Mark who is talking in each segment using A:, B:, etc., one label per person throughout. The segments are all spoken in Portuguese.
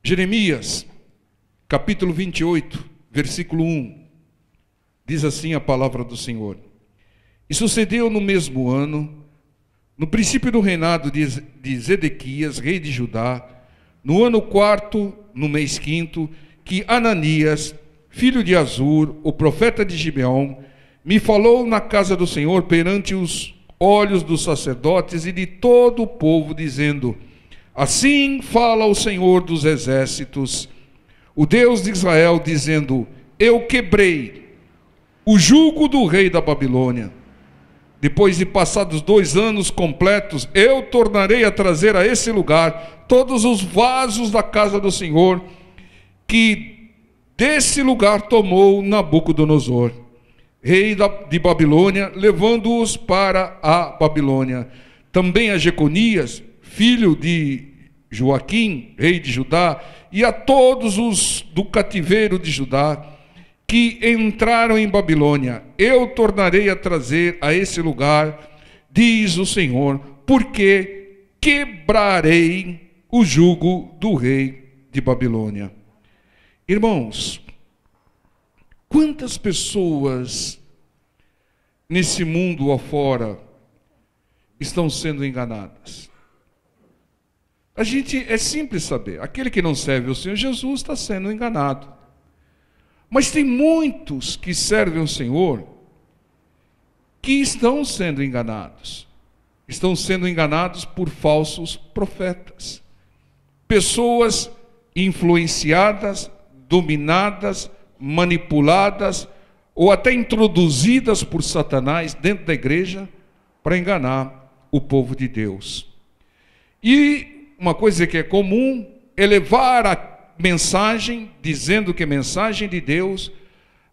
A: Jeremias, capítulo 28, versículo 1, diz assim a palavra do Senhor. E sucedeu no mesmo ano, no princípio do reinado de Zedequias, rei de Judá, no ano 4º, no mês 5º, que Ananias, filho de Azur, o profeta de Gibeão, me falou na casa do Senhor perante os olhos dos sacerdotes e de todo o povo, dizendo: assim fala o Senhor dos exércitos, o Deus de Israel, dizendo: eu quebrei o jugo do rei da Babilônia. Depois de passados 2 anos completos, eu tornarei a trazer a esse lugar todos os vasos da casa do Senhor, que desse lugar tomou Nabucodonosor, rei de Babilônia, levando-os para a Babilônia. Também a Jeconias, filho de Joaquim, rei de Judá, e a todos os do cativeiro de Judá, que entraram em Babilônia, eu tornarei a trazer a esse lugar, diz o Senhor, porque quebrarei o jugo do rei de Babilônia. Irmãos, quantas pessoas nesse mundo afora estão sendo enganadas? É simples saber, aquele que não serve o Senhor Jesus está sendo enganado. Mas tem muitos que servem o Senhor que estão sendo enganados. Estão sendo enganados por falsos profetas. Pessoas influenciadas, dominadas, manipuladas ou até introduzidas por Satanás dentro da igreja para enganar o povo de Deus. E uma coisa que é comum é levar a mensagem, dizendo que é mensagem de Deus,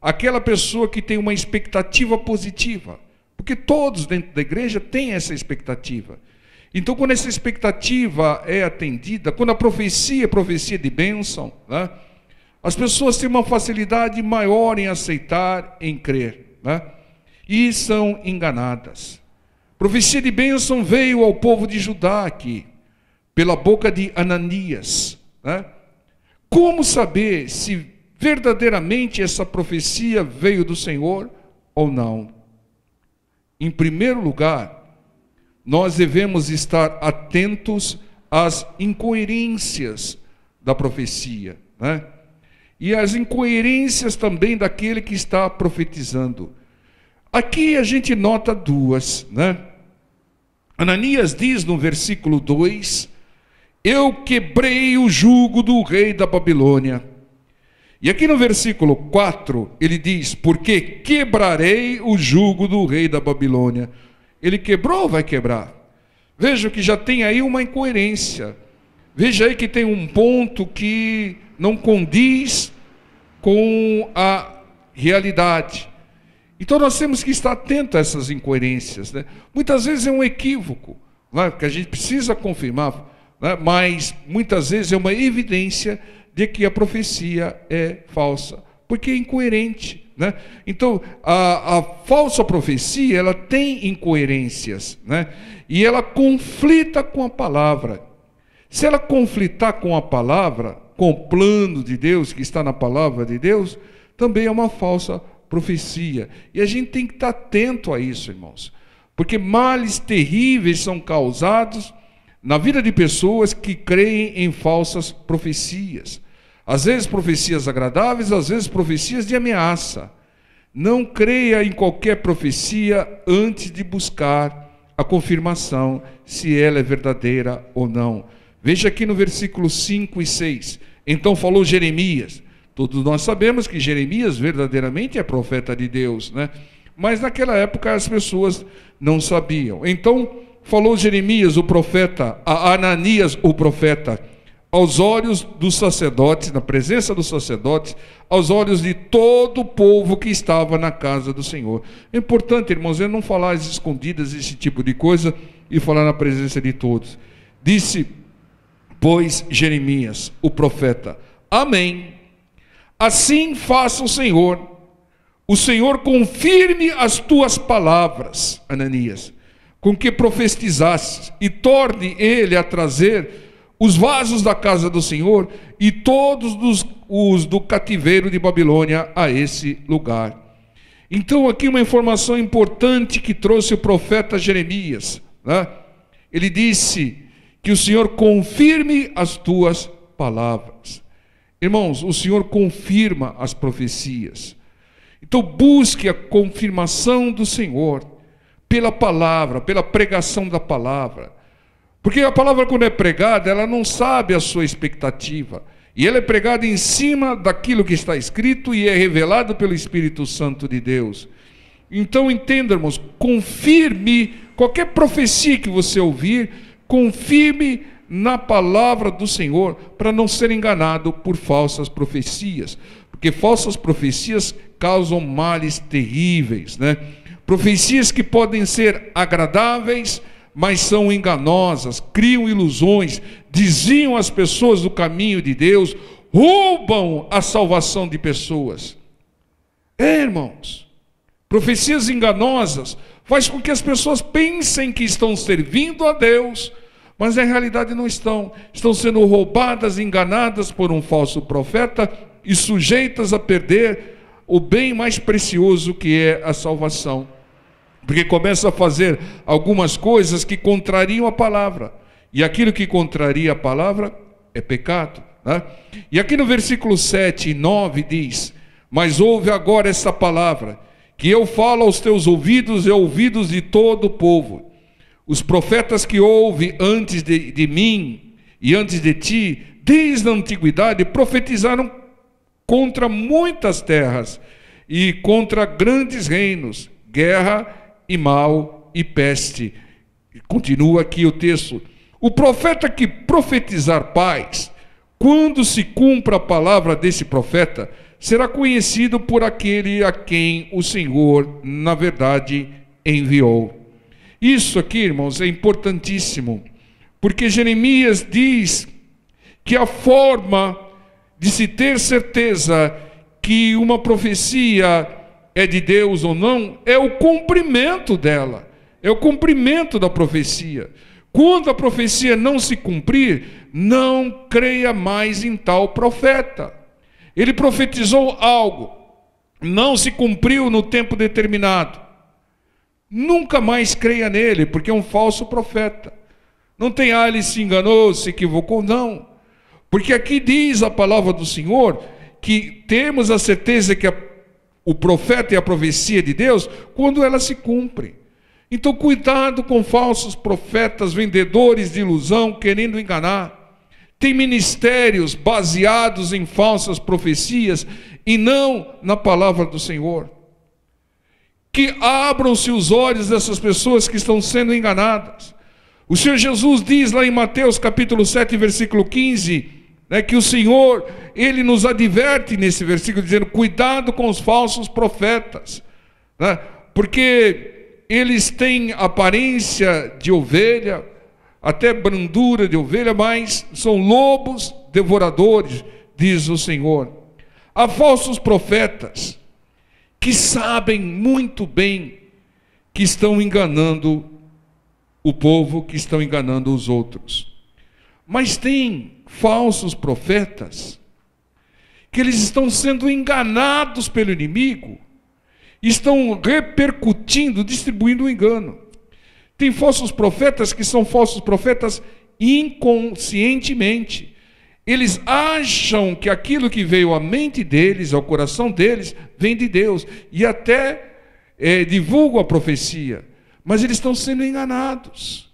A: aquela pessoa que tem uma expectativa positiva, porque todos dentro da igreja têm essa expectativa. Então, quando essa expectativa é atendida, quando a profecia é profecia de bênção, né, as pessoas têm uma facilidade maior em aceitar, em crer, né, e são enganadas. Profecia de bênção veio ao povo de Judá aqui, pela boca de Ananias, né? Como saber se verdadeiramente essa profecia veio do Senhor ou não? Em primeiro lugar, nós devemos estar atentos às incoerências da profecia, né? E às incoerências também daquele que está profetizando. Aqui a gente nota 2, né? Ananias diz no versículo 2, eu quebrei o jugo do rei da Babilônia. E aqui no versículo 4, ele diz, porque quebrarei o jugo do rei da Babilônia. Ele quebrou ou vai quebrar? Veja que já tem aí uma incoerência. Veja aí que tem um ponto que não condiz com a realidade. Então nós temos que estar atentos a essas incoerências, né? Muitas vezes é um equívoco, né? Porque a gente precisa confirmar, né? Mas muitas vezes é uma evidência de que a profecia é falsa, porque é incoerente, né? Então a falsa profecia, ela tem incoerências, né? E ela conflita com a palavra. Se ela conflitar com a palavra, com o plano de Deus que está na palavra de Deus, também é uma falsa profecia. E a gente tem que estar atento a isso, irmãos, porque males terríveis são causados na vida de pessoas que creem em falsas profecias. Às vezes profecias agradáveis, às vezes profecias de ameaça. Não creia em qualquer profecia antes de buscar a confirmação se ela é verdadeira ou não. Veja aqui no versículo 5 e 6. Então falou Jeremias. Todos nós sabemos que Jeremias verdadeiramente é profeta de Deus, né? Mas naquela época as pessoas não sabiam. Então falou Jeremias, o profeta, a Ananias, o profeta, aos olhos dos sacerdotes, na presença dos sacerdotes, aos olhos de todo o povo que estava na casa do Senhor. É importante, irmãos, não falar às escondidas esse tipo de coisa e falar na presença de todos. Disse, pois, Jeremias, o profeta, amém. Assim faça o Senhor confirme as tuas palavras, Ananias, com que profetizastes, e torne ele a trazer os vasos da casa do Senhor e todos os do cativeiro de Babilônia a esse lugar. Então aqui uma informação importante que trouxe o profeta Jeremias, né? Ele disse que o Senhor confirme as tuas palavras. Irmãos, o Senhor confirma as profecias. Então busque a confirmação do Senhor pela palavra, pela pregação da palavra. Porque a palavra, quando é pregada, ela não sabe a sua expectativa. E ela é pregada em cima daquilo que está escrito e é revelado pelo Espírito Santo de Deus. Então, entenda, irmãos, confirme qualquer profecia que você ouvir, confirme na palavra do Senhor, para não ser enganado por falsas profecias. Porque falsas profecias causam males terríveis, né? Profecias que podem ser agradáveis, mas são enganosas, criam ilusões, desviam as pessoas do caminho de Deus, roubam a salvação de pessoas. Irmãos, profecias enganosas faz com que as pessoas pensem que estão servindo a Deus, mas na realidade não estão. Estão sendo roubadas, enganadas por um falso profeta e sujeitas a perder o bem mais precioso, que é a salvação. Porque começa a fazer algumas coisas que contrariam a palavra. E aquilo que contraria a palavra é pecado, né? E aqui no versículo 7 e 9 diz: mas ouve agora essa palavra, que eu falo aos teus ouvidos e ouvidos de todo o povo. Os profetas que houve antes de mim e antes de ti, desde a antiguidade, profetizaram contra muitas terras e contra grandes reinos, guerra e mal e peste. Continua aqui o texto: o profeta que profetizar paz, quando se cumpra a palavra desse profeta, será conhecido por aquele a quem o Senhor, na verdade, enviou. Isso aqui, irmãos, é importantíssimo, porque Jeremias diz que a forma de se ter certeza que uma profecia é de Deus ou não, é o cumprimento dela, é o cumprimento da profecia. Quando a profecia não se cumprir, não creia mais em tal profeta. Ele profetizou algo, não se cumpriu no tempo determinado, nunca mais creia nele, porque é um falso profeta. Não tem, ele se enganou, se equivocou, não. Porque aqui diz a palavra do Senhor que temos a certeza que o profeta e a profecia de Deus quando ela se cumpre. Então cuidado com falsos profetas, vendedores de ilusão, querendo enganar. Tem ministérios baseados em falsas profecias e não na palavra do Senhor. Que abram-se os olhos dessas pessoas que estão sendo enganadas. O Senhor Jesus diz lá em Mateus capítulo 7, versículo 15, que o Senhor, Ele nos adverte nesse versículo, dizendo: cuidado com os falsos profetas, né? Porque eles têm aparência de ovelha, até brandura de ovelha, mas são lobos devoradores, diz o Senhor. Há falsos profetas que sabem muito bem que estão enganando o povo, que estão enganando os outros. Mas tem falsos profetas que eles estão sendo enganados pelo inimigo, estão repercutindo, distribuindo o engano. Tem falsos profetas que são falsos profetas inconscientemente. Eles acham que aquilo que veio à mente deles, ao coração deles, vem de Deus. E até divulgam a profecia. Mas eles estão sendo enganados.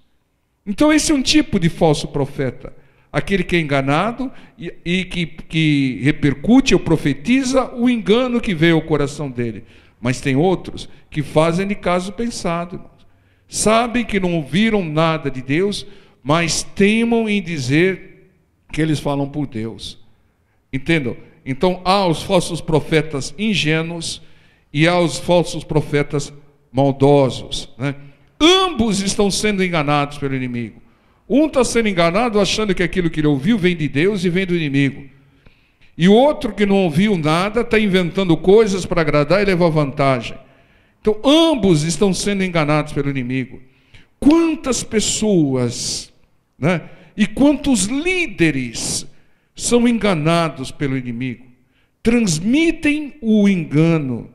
A: Então esse é um tipo de falso profeta. Aquele que é enganado e que repercute ou profetiza o engano que veio ao coração dele. Mas tem outros que fazem de caso pensado, irmãos. Sabem que não ouviram nada de Deus, mas teimam em dizer que eles falam por Deus. Entendam? Então há os falsos profetas ingênuos e há os falsos profetas maldosos, né? Ambos estão sendo enganados pelo inimigo. Um está sendo enganado achando que aquilo que ele ouviu vem de Deus e vem do inimigo. E o outro que não ouviu nada está inventando coisas para agradar e levar vantagem. Então ambos estão sendo enganados pelo inimigo. Quantas pessoas, né, E quantos líderes são enganados pelo inimigo, transmitem o engano,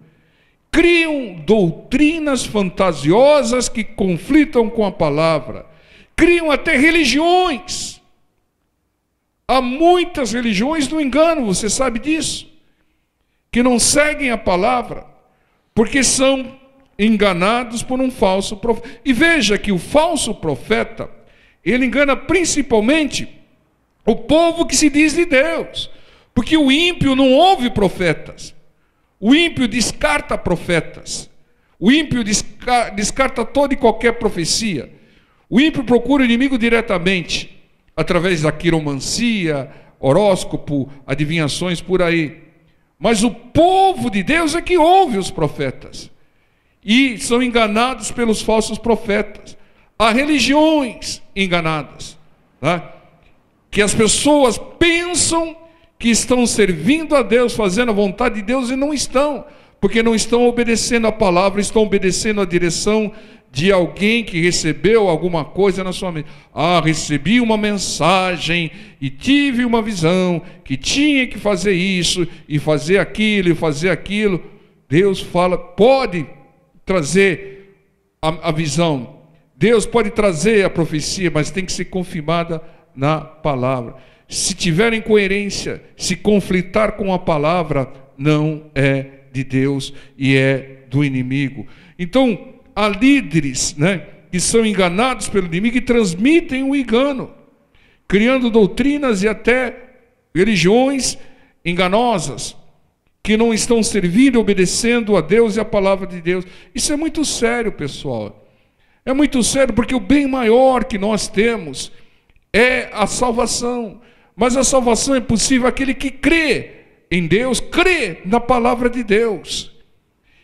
A: criam doutrinas fantasiosas que conflitam com a palavra, criam até religiões. Há muitas religiões do engano, você sabe disso, que não seguem a palavra, porque são enganados por um falso profeta. E veja que o falso profeta, ele engana principalmente o povo que se diz de Deus, porque o ímpio não ouve profetas, o ímpio descarta profetas, o ímpio descarta toda e qualquer profecia, o ímpio procura o inimigo diretamente, através da quiromancia, horóscopo, adivinhações por aí. Mas o povo de Deus é que ouve os profetas, e são enganados pelos falsos profetas. Há religiões enganadas, tá? Que as pessoas pensam que estão servindo a Deus, fazendo a vontade de Deus, e não estão, porque não estão obedecendo a palavra, estão obedecendo a direção de alguém que recebeu alguma coisa na sua mente. Ah, recebi uma mensagem e tive uma visão que tinha que fazer isso e fazer aquilo e fazer aquilo. Deus fala, pode trazer a visão, Deus pode trazer a profecia, mas tem que ser confirmada na palavra. Se tiver incoerência, se conflitar com a palavra, não é de Deus e é do inimigo. Então, há líderes, que são enganados pelo inimigo e transmitem o engano, criando doutrinas e até religiões enganosas, que não estão servindo e obedecendo a Deus e a palavra de Deus. Isso é muito sério, pessoal. É muito sério, porque o bem maior que nós temos é a salvação. Mas a salvação é possível àquele que crê em Deus, crê na palavra de Deus.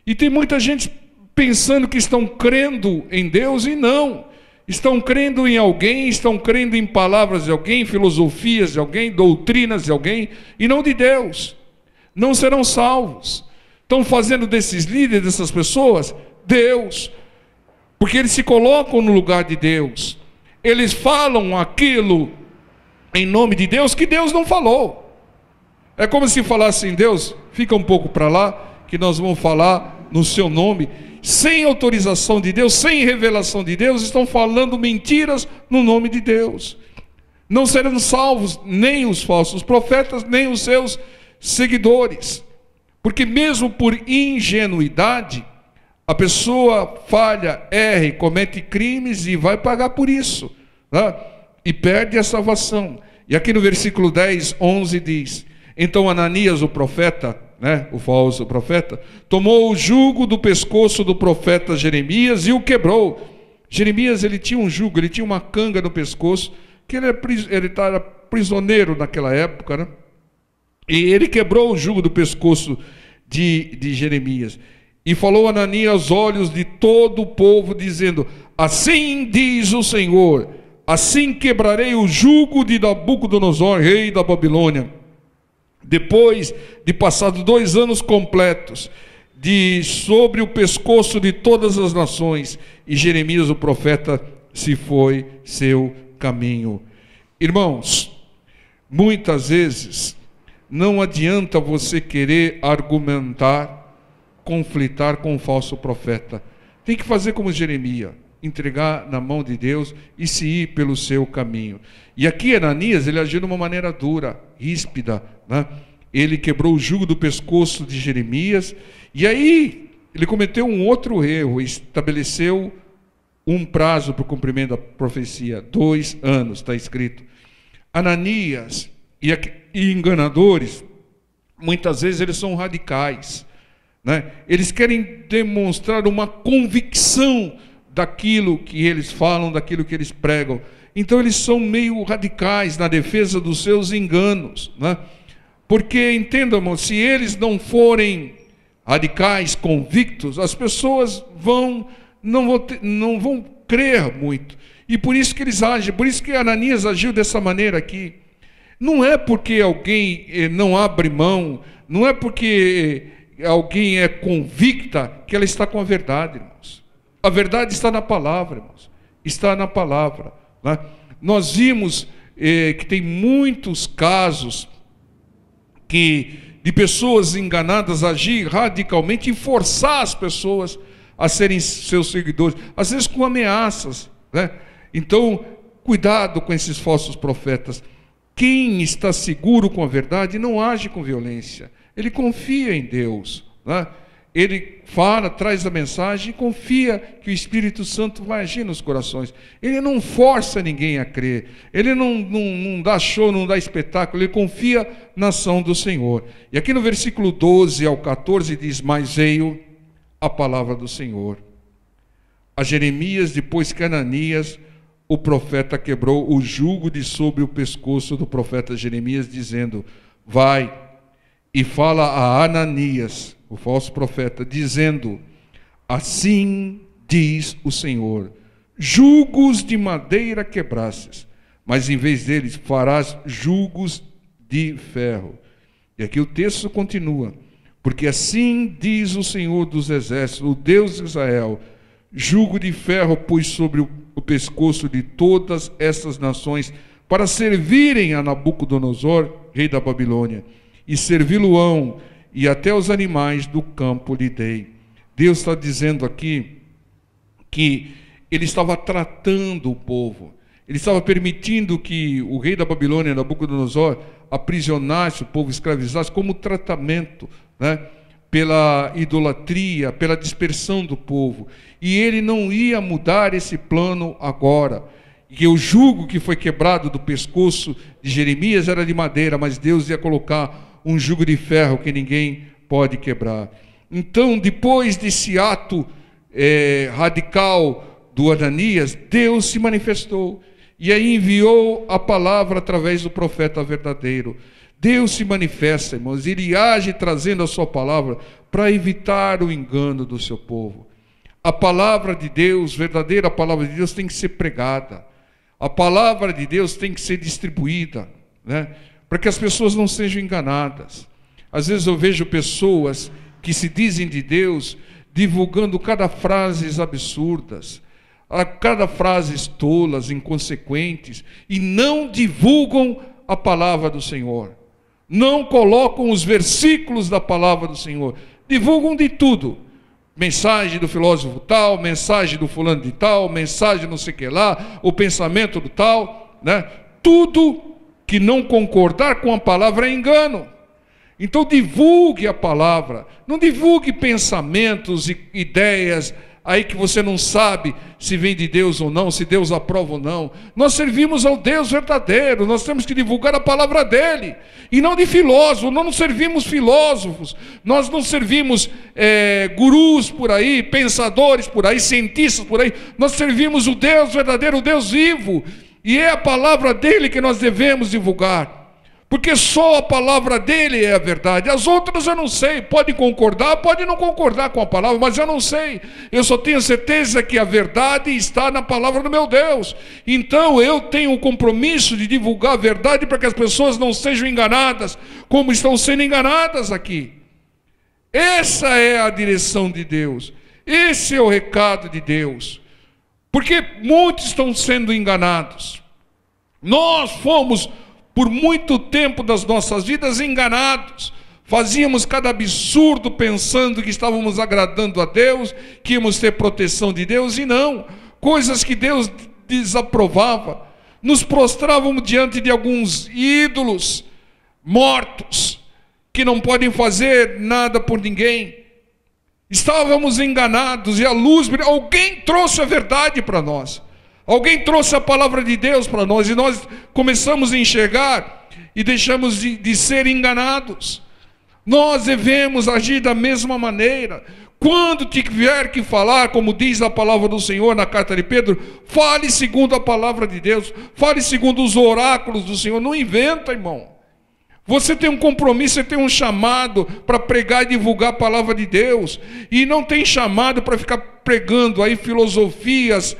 A: E tem muita gente pensando que estão crendo em Deus e não. Estão crendo em alguém, estão crendo em palavras de alguém, filosofias de alguém, doutrinas de alguém, e não de Deus. Não serão salvos. Estão fazendo desses líderes, dessas pessoas, Deus. Porque eles se colocam no lugar de Deus. Eles falam aquilo em nome de Deus que Deus não falou. É como se falassem, Deus, fica um pouco para lá, que nós vamos falar no seu nome. Sem autorização de Deus, sem revelação de Deus, estão falando mentiras no nome de Deus. Não serão salvos nem os falsos profetas, nem os seus seguidores. Porque mesmo por ingenuidade, a pessoa falha, erra, comete crimes e vai pagar por isso, e perde a salvação. E aqui no versículo 10, 11 diz: então Ananias, o profeta, o falso profeta, tomou o jugo do pescoço do profeta Jeremias e o quebrou. Jeremias, ele tinha um jugo, ele tinha uma canga no pescoço, que ele era prisioneiro naquela época, e ele quebrou o jugo do pescoço de Jeremias. E falou Ananias aos olhos de todo o povo, dizendo: assim diz o Senhor, assim quebrarei o jugo de Nabucodonosor, rei da Babilônia, depois de passados 2 anos completos, sobre o pescoço de todas as nações. E Jeremias, o profeta, se foi seu caminho. Irmãos, muitas vezes não adianta você querer argumentar, conflitar com o falso profeta. Tem que fazer como Jeremias, entregar na mão de Deus e se ir pelo seu caminho. E aqui Ananias, ele agiu de uma maneira dura, ríspida, Ele quebrou o jugo do pescoço de Jeremias, e aí ele cometeu um outro erro, estabeleceu um prazo para o cumprimento da profecia, 2 anos, está escrito. Ananias e enganadores, muitas vezes eles são radicais, Eles querem demonstrar uma convicção daquilo que eles falam, daquilo que eles pregam. Então eles são meio radicais na defesa dos seus enganos, Porque, entendam, irmão, se eles não forem radicais, convictos, as pessoas não vão crer muito. E por isso que eles agem, por isso que Ananias agiu dessa maneira aqui. Não é porque alguém não abre mão, não é porque alguém é convicta que ela está com a verdade, irmãos. A verdade está na palavra, irmãos. Está na palavra. Nós vimos que tem muitos casos de pessoas enganadas agir radicalmente e forçar as pessoas a serem seus seguidores, às vezes com ameaças, né? Então, cuidado com esses falsos profetas. Quem está seguro com a verdade não age com violência, ele confia em Deus, né? Ele fala, traz a mensagem e confia que o Espírito Santo vai agir nos corações. Ele não força ninguém a crer, ele não dá show, não dá espetáculo, ele confia na ação do Senhor. E aqui no versículo 12 ao 14 diz: mas veio a palavra do Senhor a Jeremias depois que Ananias, o profeta, quebrou o jugo de sobre o pescoço do profeta Jeremias, dizendo: vai e fala a Ananias, o falso profeta, dizendo: assim diz o Senhor, jugos de madeira quebrastes, mas em vez deles farás jugos de ferro. E aqui o texto continua: porque assim diz o Senhor dos exércitos, o Deus de Israel, jugo de ferro pus sobre o pescoço de todas essas nações, para servirem a Nabucodonosor, rei da Babilônia, e servi-lo-ão, e até os animais do campo lhe dei. Deus está dizendo aqui que ele estava tratando o povo, ele estava permitindo que o rei da Babilônia, Nabucodonosor, aprisionasse o povo, escravizasse, como tratamento, né, pela idolatria, pela dispersão do povo. E ele não ia mudar esse plano agora. E o jugo que foi quebrado do pescoço de Jeremias era de madeira, mas Deus ia colocar um jugo de ferro que ninguém pode quebrar. Então, depois desse ato radical do Ananias, Deus se manifestou e aí enviou a palavra através do profeta verdadeiro. Deus se manifesta, irmãos, ele age trazendo a sua palavra para evitar o engano do seu povo. A palavra de Deus, verdadeira palavra de Deus, tem que ser pregada. A palavra de Deus tem que ser distribuída, né, para que as pessoas não sejam enganadas. Às vezes eu vejo pessoas que se dizem de Deus divulgando cada frases absurdas, cada frases tolas, inconsequentes, e não divulgam a palavra do Senhor. Não colocam os versículos da palavra do Senhor. Divulgam de tudo. Mensagem do filósofo tal, mensagem do fulano de tal, mensagem não sei o que lá, o pensamento do tal, né? Tudo que não concordar com a palavra é engano. Então divulgue a palavra, não divulgue pensamentos e ideias aí que você não sabe se vem de Deus ou não, se Deus aprova ou não. Nós servimos ao Deus verdadeiro, nós temos que divulgar a palavra dele, e não de filósofos. Nós não servimos filósofos, nós não servimos gurus por aí, pensadores por aí, cientistas por aí. Nós servimos o Deus verdadeiro, o Deus vivo, e é a palavra dele que nós devemos divulgar. Porque só a palavra dele é a verdade. As outras eu não sei, pode concordar, pode não concordar com a palavra, mas eu não sei. Eu só tenho certeza que a verdade está na palavra do meu Deus. Então eu tenho o compromisso de divulgar a verdade para que as pessoas não sejam enganadas, como estão sendo enganadas aqui. Essa é a direção de Deus. Esse é o recado de Deus. Porque muitos estão sendo enganados. Nós fomos por muito tempo das nossas vidas enganados, fazíamos cada absurdo pensando que estávamos agradando a Deus, que íamos ter proteção de Deus, e não, coisas que Deus desaprovava. Nos prostrávamos diante de alguns ídolos mortos, que não podem fazer nada por ninguém. Estávamos enganados, e a luz, alguém trouxe a verdade para nós. Alguém trouxe a palavra de Deus para nós, e nós começamos a enxergar e deixamos de ser enganados. Nós devemos agir da mesma maneira. Quando tiver que falar, como diz a palavra do Senhor na carta de Pedro, fale segundo a palavra de Deus, fale segundo os oráculos do Senhor. Não inventa, irmão. Você tem um compromisso, você tem um chamado para pregar e divulgar a palavra de Deus, e não tem chamado para ficar pregando aí filosofias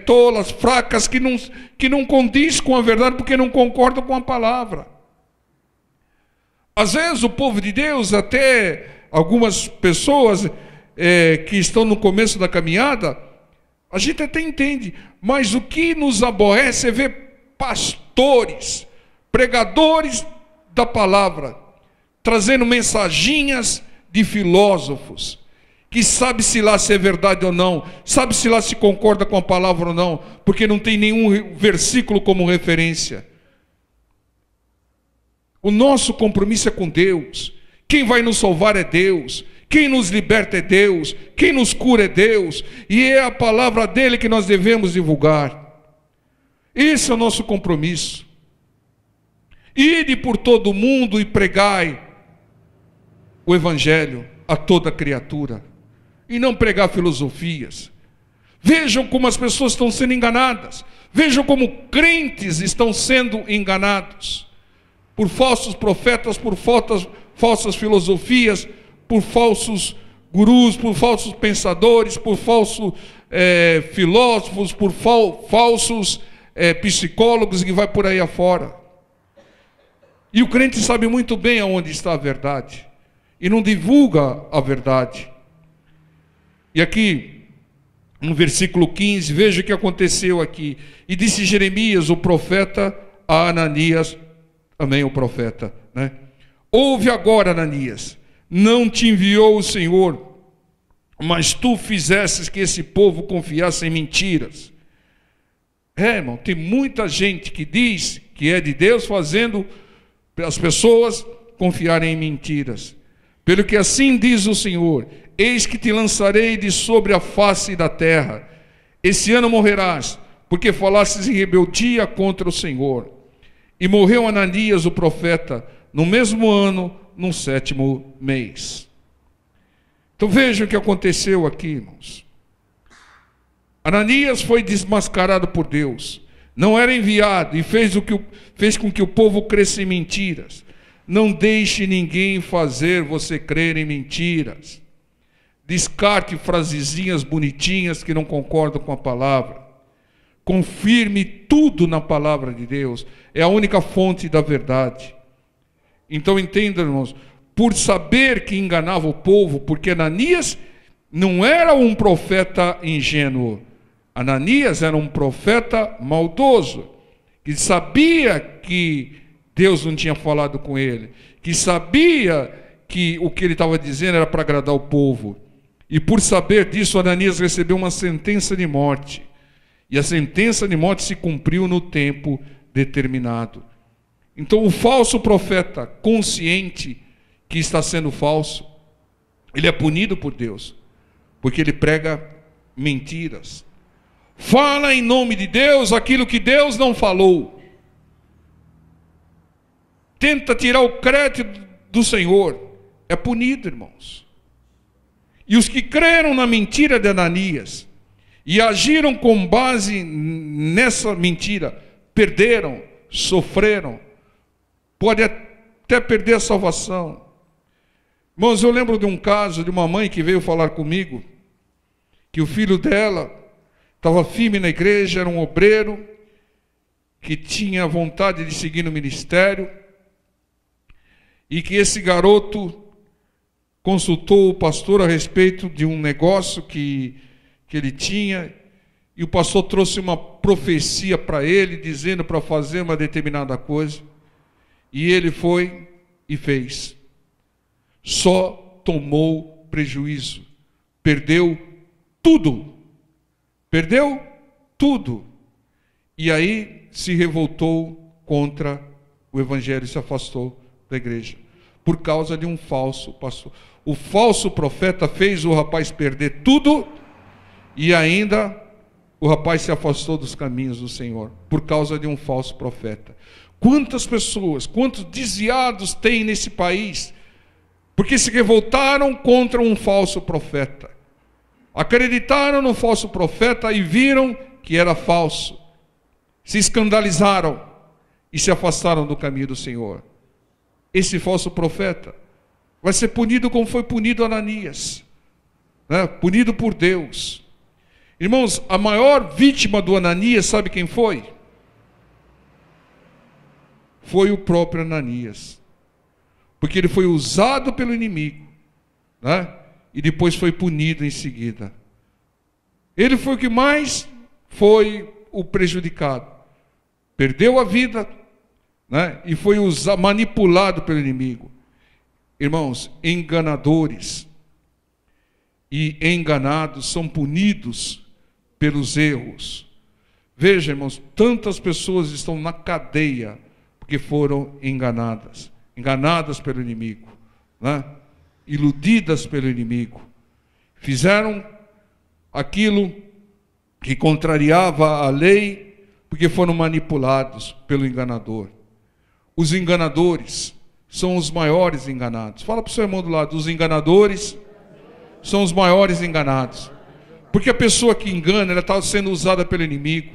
A: tolas, fracas, que não condiz com a verdade, porque não concordam com a palavra. Às vezes o povo de Deus, até algumas pessoas que estão no começo da caminhada, a gente até entende, mas o que nos aborrece é ver pastores pastores, pregadores da palavra, trazendo mensaginhas de filósofos, que sabe-se lá se é verdade ou não, sabe-se lá se concorda com a palavra ou não, porque não tem nenhum versículo como referência. O nosso compromisso é com Deus. Quem vai nos salvar é Deus. Quem nos liberta é Deus. Quem nos cura é Deus. E é a palavra dele que nós devemos divulgar. Esse é o nosso compromisso. Ide por todo o mundo e pregai o evangelho a toda criatura. E não pregar filosofias. Vejam como as pessoas estão sendo enganadas. Vejam como crentes estão sendo enganados. Por falsos profetas, por falsas filosofias, por falsos gurus, por falsos pensadores, por falsos filósofos, por falsos psicólogos, que vai por aí afora. E o crente sabe muito bem aonde está a verdade, e não divulga a verdade. E aqui, no versículo 15, veja o que aconteceu aqui. E disse Jeremias, o profeta, a Ananias, também o profeta, né? Ouve agora, Ananias, não te enviou o Senhor, mas tu fizesses que esse povo confiasse em mentiras. Irmão, tem muita gente que diz que é de Deus, fazendo as pessoas confiarem em mentiras. Pelo que assim diz o Senhor, eis que te lançarei de sobre a face da terra. Esse ano morrerás, porque falastes em rebeldia contra o Senhor. E morreu Ananias, o profeta, no mesmo ano, no 7º mês. Então vejam o que aconteceu aqui, irmãos. Ananias foi desmascarado por Deus. Não era enviado e fez com que o povo cresça em mentiras. Não deixe ninguém fazer você crer em mentiras. Descarte frasezinhas bonitinhas que não concordam com a palavra. Confirme tudo na palavra de Deus. É a única fonte da verdade. Então entendam, irmãos, por saber que enganava o povo, porque Ananias não era um profeta ingênuo. Ananias era um profeta maldoso, que sabia que Deus não tinha falado com ele, que sabia que o que ele estava dizendo era para agradar o povo. E por saber disso, Ananias recebeu uma sentença de morte. E a sentença de morte se cumpriu no tempo determinado. Então o falso profeta, consciente que está sendo falso, ele é punido por Deus, porque ele prega mentiras. Fala em nome de Deus aquilo que Deus não falou. Tenta tirar o crédito do Senhor. É punido, irmãos. E os que creram na mentira de Ananias e agiram com base nessa mentira, perderam, sofreram, pode até perder a salvação. Irmãos, eu lembro de um caso de uma mãe que veio falar comigo, que o filho dela estava firme na igreja, era um obreiro, que tinha vontade de seguir no ministério, e que esse garoto consultou o pastor a respeito de um negócio que ele tinha, e o pastor trouxe uma profecia para ele, dizendo para fazer uma determinada coisa, e ele foi e fez. Só tomou prejuízo, perdeu tudo, e aí se revoltou contra o evangelho e se afastou da igreja, por causa de um falso pastor. O falso profeta fez o rapaz perder tudo, e ainda o rapaz se afastou dos caminhos do Senhor, por causa de um falso profeta. Quantas pessoas, quantos desviados tem nesse país, porque se revoltaram contra um falso profeta, acreditaram no falso profeta e viram que era falso, se escandalizaram e se afastaram do caminho do Senhor. Esse falso profeta vai ser punido como foi punido Ananias, né? Punido por Deus. Irmãos, a maior vítima do Ananias, sabe quem foi? Foi o próprio Ananias, porque ele foi usado pelo inimigo, né? E depois foi punido em seguida. Ele foi o que mais foi o prejudicado, perdeu a vida, né? E foi manipulado pelo inimigo. Irmãos, enganadores e enganados são punidos pelos erros. Veja, irmãos, tantas pessoas estão na cadeia porque foram enganadas pelo inimigo, né? Iludidas pelo inimigo. Fizeram aquilo que contrariava a lei porque foram manipulados pelo enganador. Os enganadores são os maiores enganados. Fala para o seu irmão do lado, os enganadores são os maiores enganados. Porque a pessoa que engana, ela está sendo usada pelo inimigo,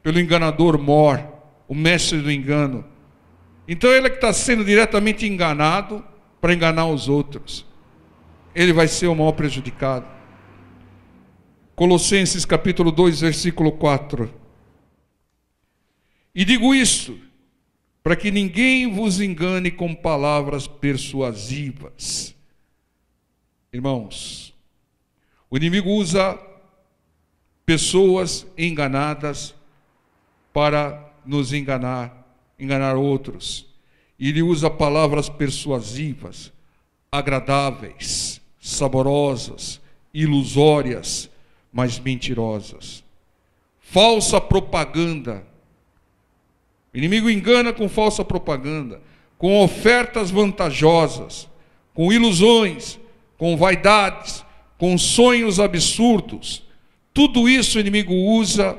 A: pelo enganador mor, o mestre do engano. Então ele é que está sendo diretamente enganado para enganar os outros. Ele vai ser o maior prejudicado. Colossenses capítulo 2, versículo 4. E digo isto, para que ninguém vos engane com palavras persuasivas. Irmãos, o inimigo usa pessoas enganadas para nos enganar outros. Ele usa palavras persuasivas, agradáveis, saborosas, ilusórias, mas mentirosas. Falsa propaganda. O inimigo engana com falsa propaganda, com ofertas vantajosas, com ilusões, com vaidades, com sonhos absurdos. Tudo isso o inimigo usa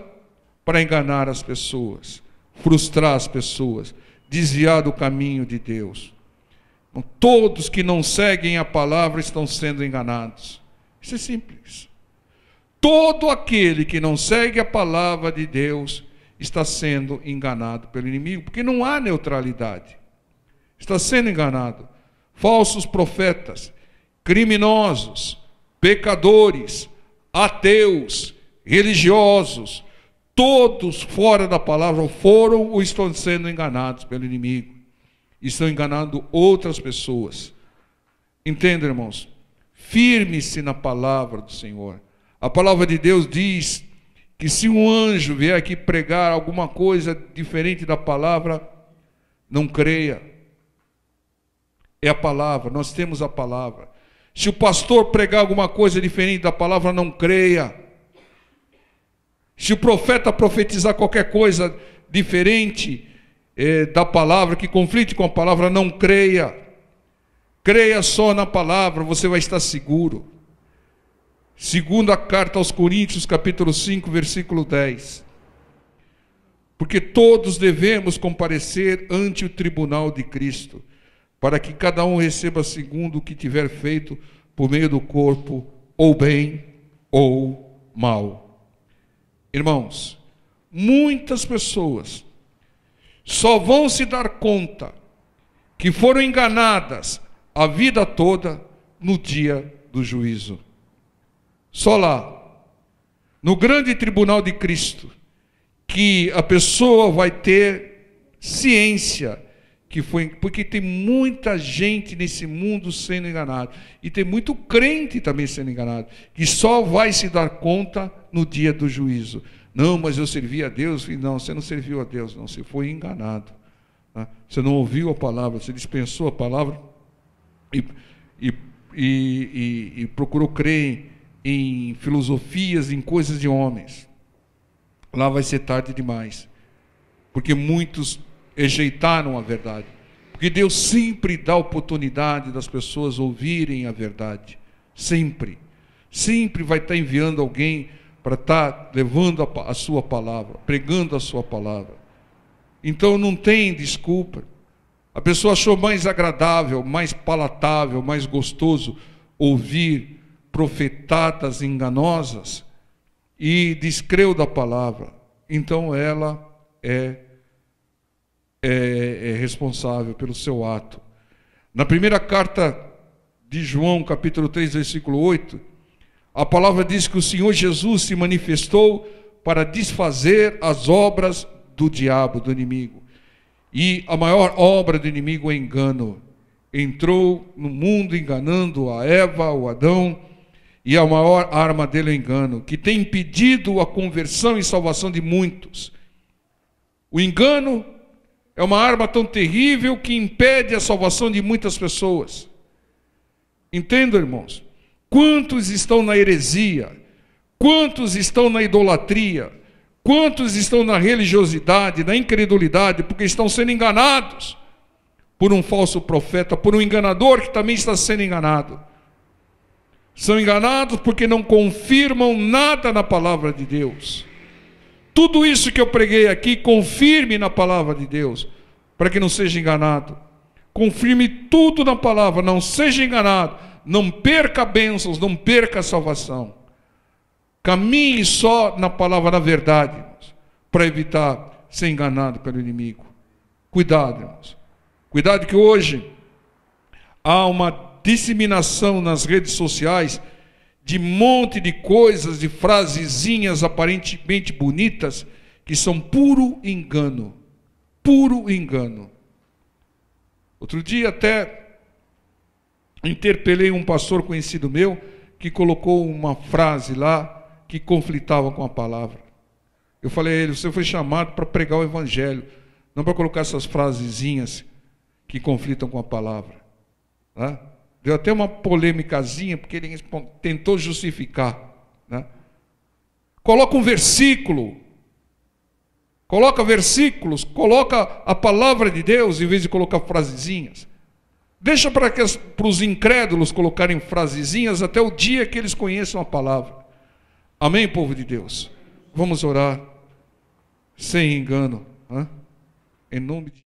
A: para enganar as pessoas, frustrar as pessoas, desviar do caminho de Deus. Então, todos que não seguem a palavra estão sendo enganados. Isso é simples. Todo aquele que não segue a palavra de Deus está sendo enganado pelo inimigo, porque não há neutralidade. Está sendo enganado. Falsos profetas, criminosos, pecadores, ateus, religiosos, todos fora da palavra foram ou estão sendo enganados pelo inimigo. Estão enganando outras pessoas. Entenda, irmãos? Firme-se na palavra do Senhor. A palavra de Deus diz que se um anjo vier aqui pregar alguma coisa diferente da palavra, não creia. É a palavra, nós temos a palavra. Se o pastor pregar alguma coisa diferente da palavra, não creia. Se o profeta profetizar qualquer coisa diferente da palavra, que conflite com a palavra, não creia. Creia só na palavra, você vai estar seguro. Segunda carta aos Coríntios, capítulo 5, versículo 10. Porque todos devemos comparecer ante o tribunal de Cristo, para que cada um receba segundo o que tiver feito por meio do corpo, ou bem ou mal. Irmãos, muitas pessoas só vão se dar conta que foram enganadas a vida toda no dia do juízo. Só lá, no grande tribunal de Cristo, que a pessoa vai ter ciência que foi, porque tem muita gente nesse mundo sendo enganado, e tem muito crente também sendo enganado, que só vai se dar conta no dia do juízo. Não, mas eu servi a Deus. Não, você não serviu a Deus, não, você foi enganado. Você não ouviu a palavra, você dispensou a palavra e procurou crer em filosofias, em coisas de homens. Lá vai ser tarde demais, porque muitos rejeitaram a verdade. Porque Deus sempre dá oportunidade das pessoas ouvirem a verdade. Sempre vai estar enviando alguém para estar levando a sua palavra, pregando a sua palavra. Então não tem desculpa. A pessoa achou mais agradável, mais palatável, mais gostoso ouvir profetadas enganosas e descreu da palavra. Então ela é responsável pelo seu ato. Na primeira carta de João, capítulo 3, versículo 8, a palavra diz que o Senhor Jesus se manifestou para desfazer as obras do diabo, do inimigo. E a maior obra do inimigo é engano. Entrou no mundo enganando a Eva, o Adão, e a maior arma dele é o engano, que tem impedido a conversão e salvação de muitos. O engano é uma arma tão terrível que impede a salvação de muitas pessoas. Entendam, irmãos? Quantos estão na heresia? Quantos estão na idolatria? Quantos estão na religiosidade, na incredulidade, porque estão sendo enganados por um falso profeta, por um enganador que também está sendo enganado. São enganados porque não confirmam nada na palavra de Deus. Tudo isso que eu preguei aqui, confirme na palavra de Deus, para que não seja enganado. Confirme tudo na palavra, não seja enganado, não perca bênçãos, não perca a salvação. Caminhe só na palavra da verdade, irmãos, para evitar ser enganado pelo inimigo. Cuidado, irmãos. Cuidado que hoje há uma disseminação nas redes sociais de monte de coisas, de frasezinhas aparentemente bonitas, que são puro engano. Puro engano. Outro dia até interpelei um pastor conhecido meu que colocou uma frase lá que conflitava com a palavra. Eu falei a ele: você foi chamado para pregar o evangelho, não para colocar essas frasezinhas que conflitam com a palavra. Né? Deu até uma polêmicazinha, porque ele tentou justificar. Né? Coloca um versículo, coloca versículos, coloca a palavra de Deus em vez de colocar frasezinhas. Deixa para os incrédulos colocarem frasezinhas até o dia que eles conheçam a palavra. Amém, povo de Deus? Vamos orar sem engano. Né? Em nome de